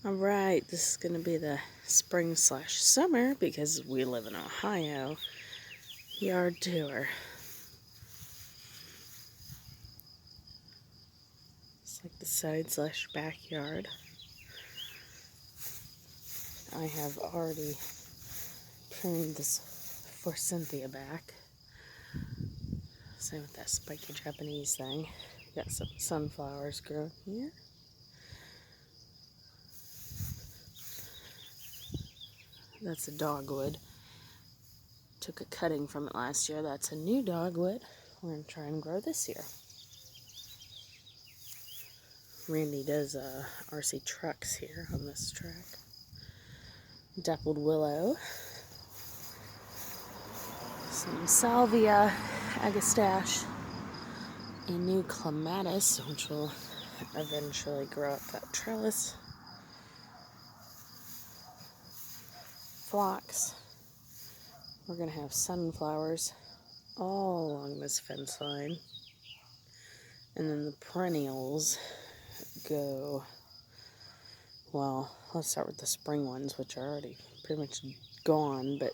Alright, this is going to be the spring/summer, because we live in Ohio, yard tour. It's like the side/backyard. I have already pruned this forsythia back. Same with that spiky Japanese thing. Got some sunflowers growing here. That's a dogwood. Took a cutting from it last year. That's a new dogwood we're going to try and grow this year. Randy does RC trucks here on this track. Dappled willow. Some salvia, agastache, a new clematis, which will eventually grow up that trellis. Phlox. We're going to have sunflowers all along this fence line. And then the perennials go, well, let's start with the spring ones, which are already pretty much gone, but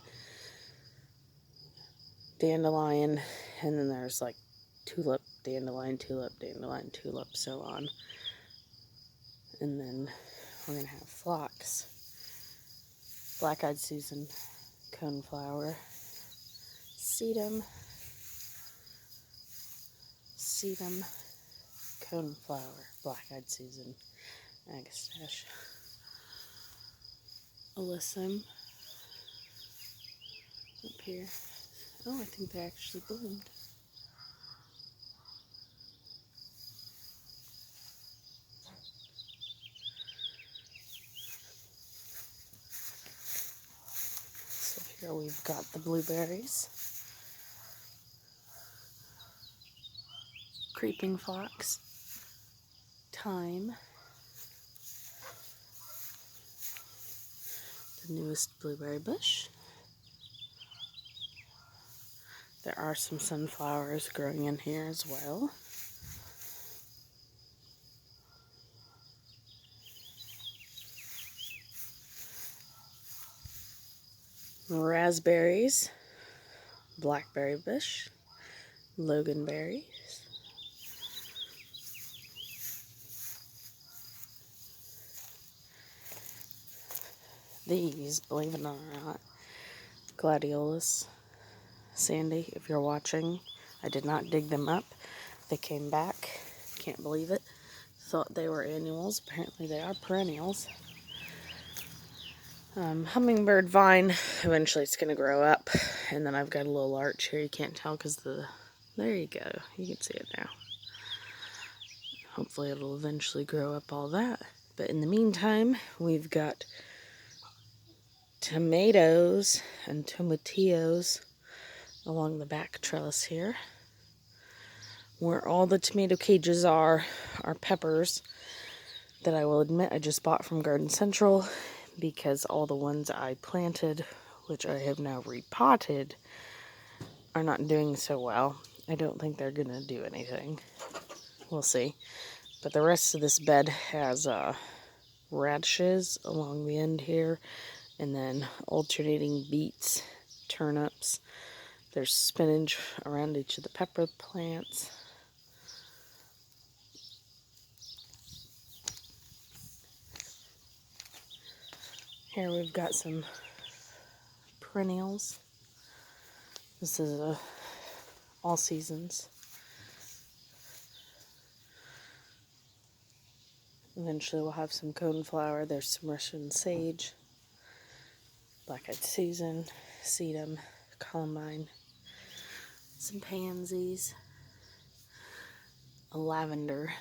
dandelion, and then there's like tulip, dandelion, tulip, so on. And then we're going to have phlox, black-eyed Susan, coneflower, sedum, coneflower, black-eyed Susan, agastache, alyssum up here. Oh, I think they actually bloomed. So here we've got the blueberries, creeping phlox, thyme, the newest blueberry bush. There are some sunflowers growing in here as well. Raspberries, blackberry bush, loganberries, these, believe it or not, gladiolus. Sandy, if you're watching, I did not dig them up. They came back. Can't believe it. Thought they were annuals. Apparently they are perennials. Hummingbird vine. Eventually it's going to grow up. And then I've got a little arch here. You can't tell because there you go. You can see it now. Hopefully it'll eventually grow up all that. But in the meantime, we've got tomatoes and tomatillos along the back trellis here. Where all the tomato cages are peppers that I will admit I just bought from Garden Central, because all the ones I planted, which I have now repotted, are not doing so well. I don't think they're going to do anything. We'll see. But the rest of this bed has radishes along the end here, and then alternating beets, turnips. There's spinach around each of the pepper plants. Here we've got some perennials. This is all seasons. Eventually we'll have some coneflower. There's some Russian sage, black-eyed Susan, sedum, columbine, some pansies, a lavender,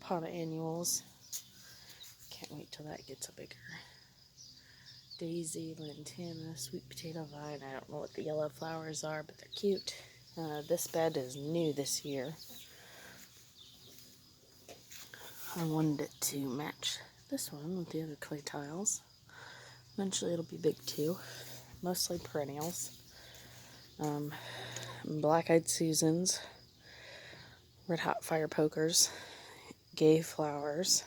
pot of annuals. Can't wait till that gets bigger. Daisy, lantana, sweet potato vine. I don't know what the yellow flowers are, but they're cute. This bed is new this year. I wanted it to match this one with the other clay tiles. Eventually it'll be big too. Mostly perennials. Black-eyed Susans, red hot fire pokers, gay flowers,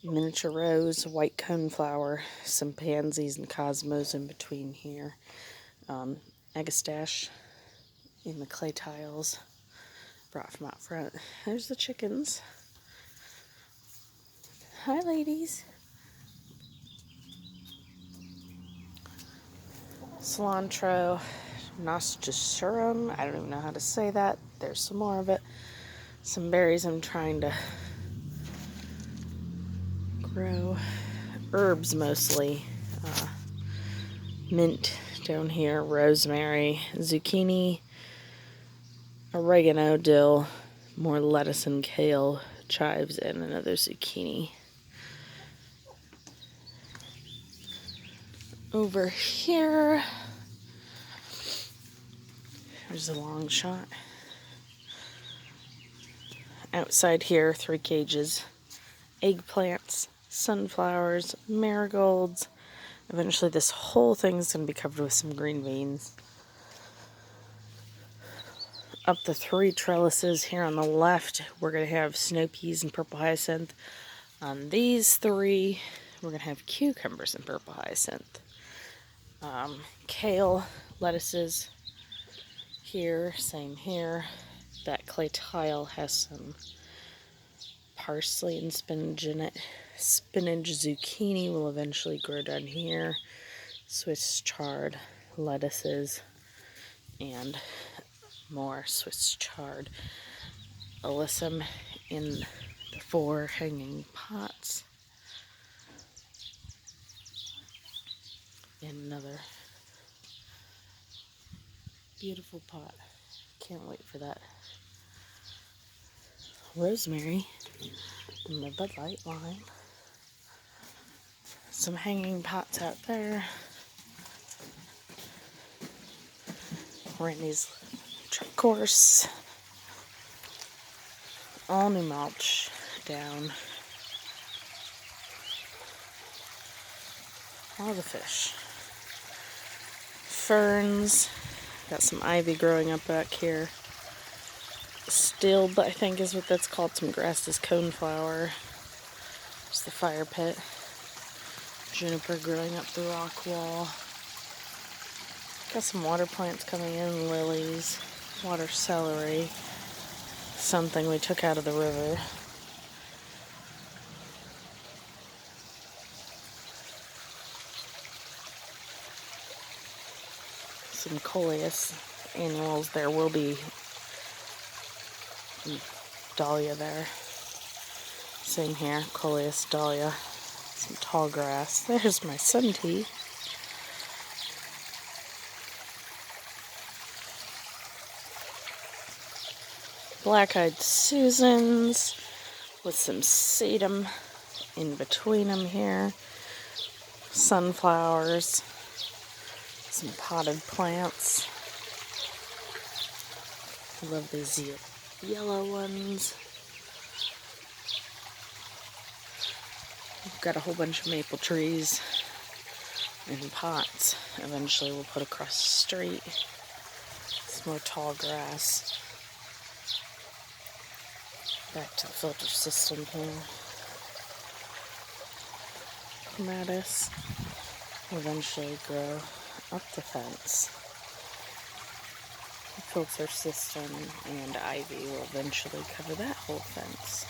miniature rose, white coneflower, some pansies and cosmos in between here, agastache in the clay tiles brought from out front. There's the chickens. Hi, ladies. Cilantro nasturtium. I don't even know how to say that. There's some more of it. Some berries I'm trying to grow. Herbs mostly. Mint down here, rosemary, zucchini, oregano, dill, more lettuce and kale, chives, and another zucchini. Over here, there's a long shot. Outside here, 3 cages, eggplants, sunflowers, marigolds. Eventually this whole thing's going to be covered with some green beans. Up the 3 trellises here on the left, we're going to have snow peas and purple hyacinth. On these 3, we're going to have cucumbers and purple hyacinth. Kale, lettuces here, same here. That clay tile has some parsley and spinach in it. Spinach, zucchini will eventually grow down here. Swiss chard, lettuces, and more Swiss chard. Alyssum in the 4 hanging pots. And another beautiful pot. Can't wait for that. Rosemary in the Bud Light line. Some hanging pots out there. Randy's truck course. All new mulch down. All the fish. Ferns. Got some ivy growing up back here. Stilb, I think is what that's called. Some grasses, coneflower. There's the fire pit. Juniper growing up the rock wall. Got some water plants coming in, lilies, water celery, something we took out of the river. Some coleus annuals. There will be dahlia there. Same here, coleus, dahlia. Some tall grass. There's my sun tea. Black-eyed Susans with some sedum in between them here. Sunflowers. Some potted plants. I love these yellow ones. We've got a whole bunch of maple trees in pots. Eventually we'll put across the street. Some more tall grass. Back to the filter system here. Clematis will eventually grow up the fence. The filter system and ivy will eventually cover that whole fence.